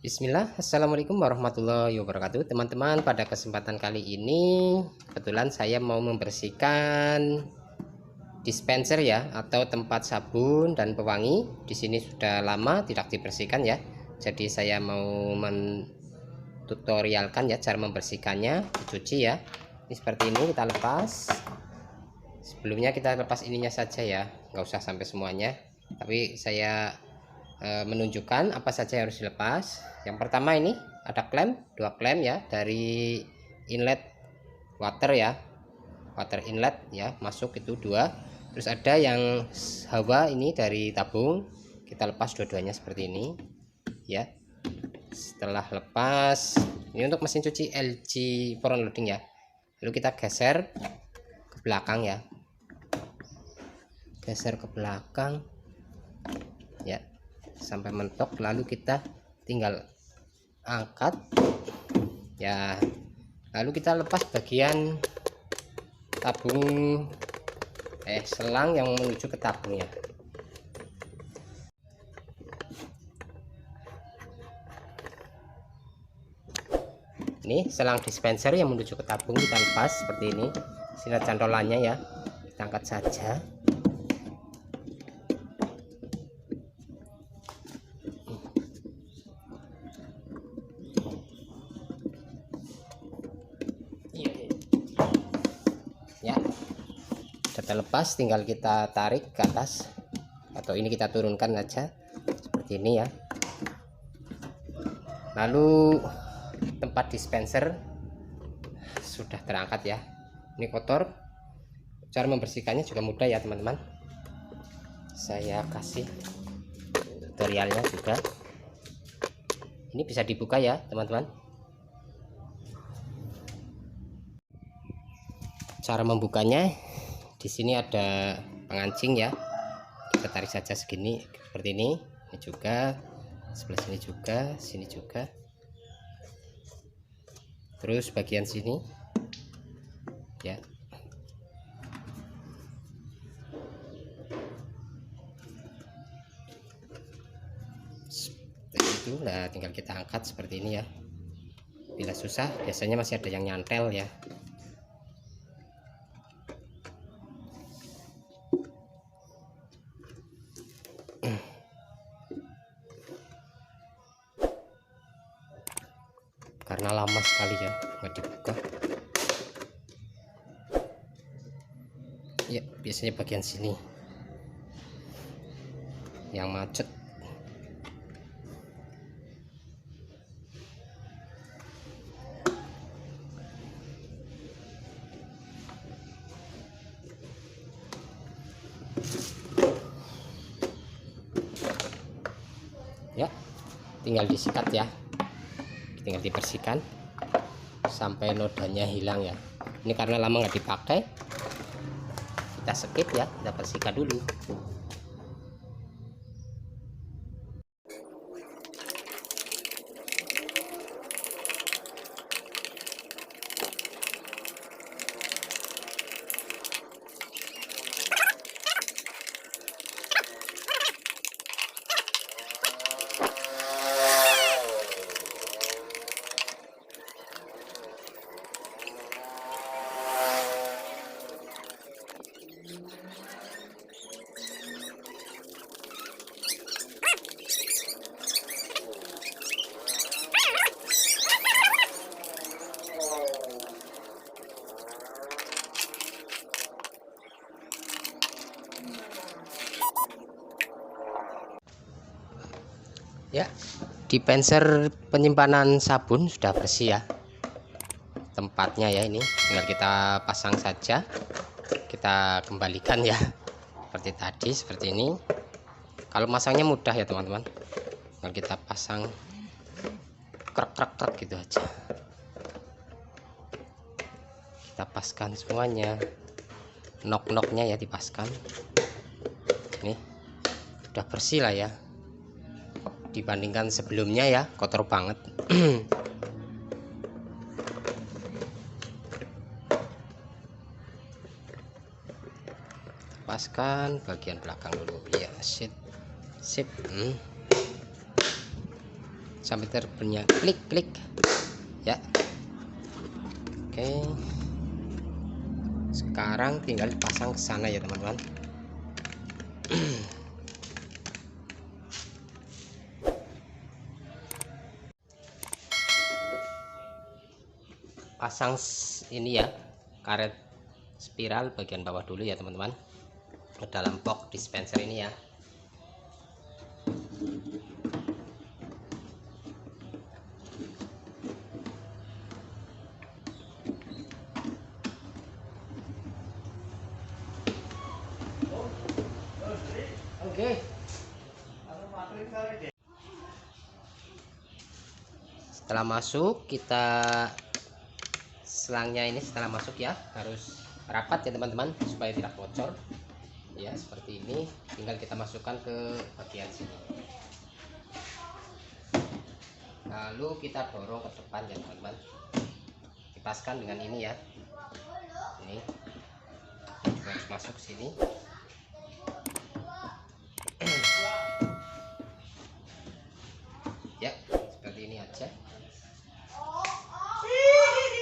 Bismillah, Assalamualaikum warahmatullahi wabarakatuh. Teman-teman, pada kesempatan kali ini kebetulan saya mau membersihkan dispenser ya, atau tempat sabun dan pewangi. Di sini sudah lama tidak dibersihkan ya. Jadi saya mau mentutorialkan ya cara membersihkannya, dicuci ya. Ini seperti ini, kita lepas. Sebelumnya kita lepas ininya saja ya, nggak usah sampai semuanya. Tapi saya menunjukkan apa saja yang harus dilepas. Yang pertama ini ada klem, dua klem ya, dari inlet water ya, water inlet ya, masuk itu dua. Terus ada yang hawa ini dari tabung, kita lepas dua-duanya seperti ini ya. Setelah lepas, ini untuk mesin cuci LG front loading ya, lalu kita geser ke belakang ya, geser ke belakang ya sampai mentok, lalu kita tinggal angkat ya, lalu kita lepas bagian tabung selang yang menuju ke tabungnya. Ini selang dispenser yang menuju ke tabung kita lepas seperti ini, sini cantolannya ya, kita angkat saja. Ya, sudah terlepas, tinggal kita tarik ke atas atau ini kita turunkan aja seperti ini ya. Lalu tempat dispenser sudah terangkat ya, ini kotor. Cara membersihkannya juga mudah ya teman-teman, saya kasih tutorialnya juga. Ini bisa dibuka ya teman-teman. Cara membukanya, di sini ada pengancing ya, kita tarik saja segini seperti ini juga, sebelah sini juga, sini juga, terus bagian sini ya. Seperti itu, nah tinggal kita angkat seperti ini ya. Bila susah, biasanya masih ada yang nyantel ya. Karena lama sekali ya nggak dibuka ya, biasanya bagian sini yang macet. Ya, tinggal disikat ya, tinggal dibersihkan sampai nodanya hilang ya. Ini karena lama nggak dipakai, kita skip ya, kita bersihkan dulu. Ya, dispenser penyimpanan sabun sudah bersih ya tempatnya ya. Ini tinggal kita pasang saja, kita kembalikan ya seperti tadi, seperti ini. Kalau masangnya mudah ya teman-teman, tinggal kita pasang krek gitu aja, kita paskan semuanya, nok-noknya ya dipaskan. Ini udah bersih lah ya, dibandingkan sebelumnya ya kotor banget. Lepaskan bagian belakang dulu ya, sip. sampai terbunyi klik klik ya. Oke, sekarang tinggal pasang ke sana ya teman-teman. Pasang ini ya, karet spiral bagian bawah dulu ya teman-teman, ke dalam box dispenser ini ya. Oke. Setelah masuk, kita selangnya ini setelah masuk ya harus rapat ya teman-teman, supaya tidak bocor ya. Seperti ini, tinggal kita masukkan ke bagian sini, lalu kita dorong ke depan ya teman-teman. Dipaskan dengan ini ya, ini harus masuk sini. Ya, seperti ini aja.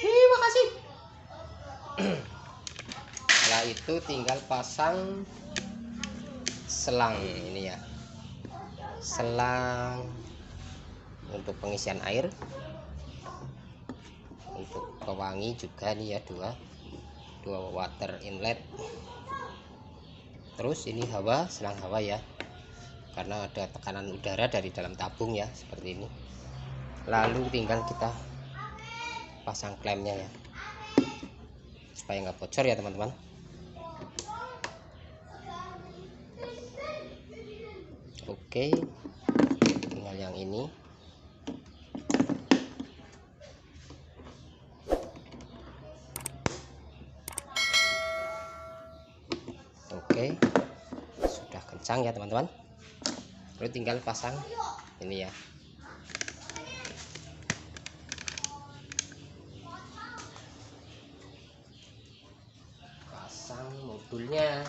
Makasih. Setelah itu tinggal pasang selang ini ya, selang untuk pengisian air, untuk pewangi juga nih ya, dua water inlet. Terus ini hawa, selang hawa ya, karena ada tekanan udara dari dalam tabung ya, seperti ini. Lalu tinggal kita pasang klemnya ya, supaya nggak bocor ya teman-teman. Oke, tinggal yang ini. Oke, sudah kencang ya teman-teman. Lalu tinggal pasang ini ya. Pasang modulnya.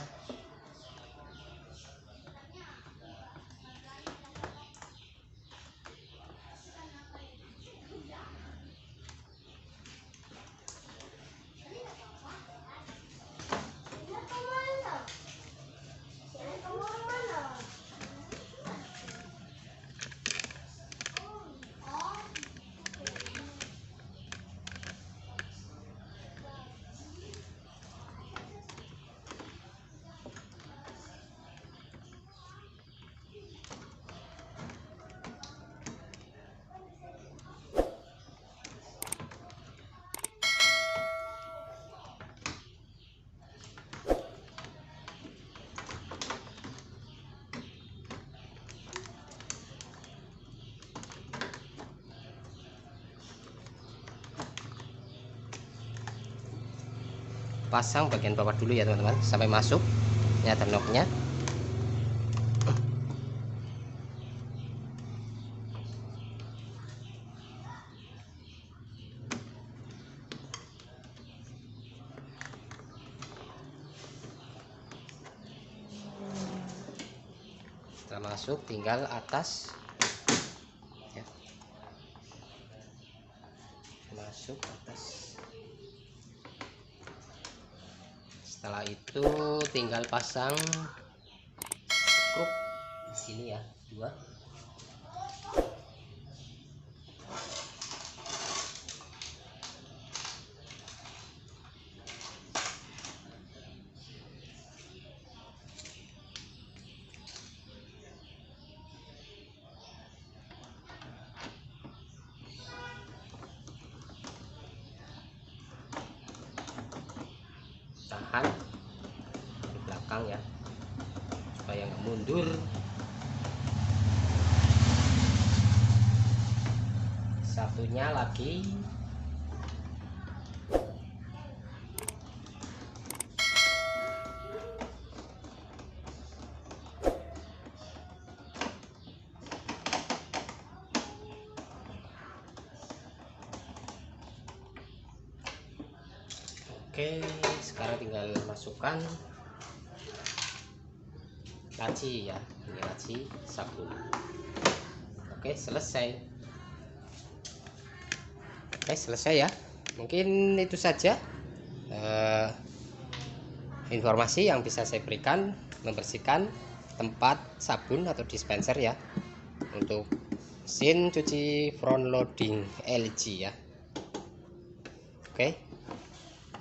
Pasang bagian bawah dulu ya teman-teman, sampai masuk. Ini ada knob-nya. Setelah masuk, tinggal atas ya. Masuk atas. Setelah itu tinggal pasang skrup di sini ya, dua. Tahan di belakang ya, supaya nggak mundur. Satunya lagi. Oke, sekarang tinggal masukkan laci ya, ini laci sabun. Oke, selesai. Oke, selesai ya. Mungkin itu saja informasi yang bisa saya berikan membersihkan tempat sabun atau dispenser ya, untuk mesin cuci front loading LG ya. Oke,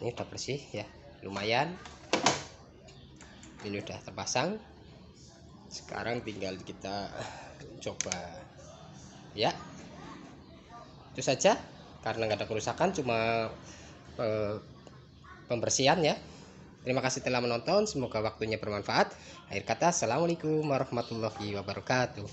ini udah bersih ya, lumayan. Ini udah terpasang, sekarang tinggal kita coba ya. Itu saja, karena nggak ada kerusakan, cuma pembersihan ya. Terima kasih telah menonton, semoga waktunya bermanfaat. Akhir kata, assalamualaikum warahmatullahi wabarakatuh.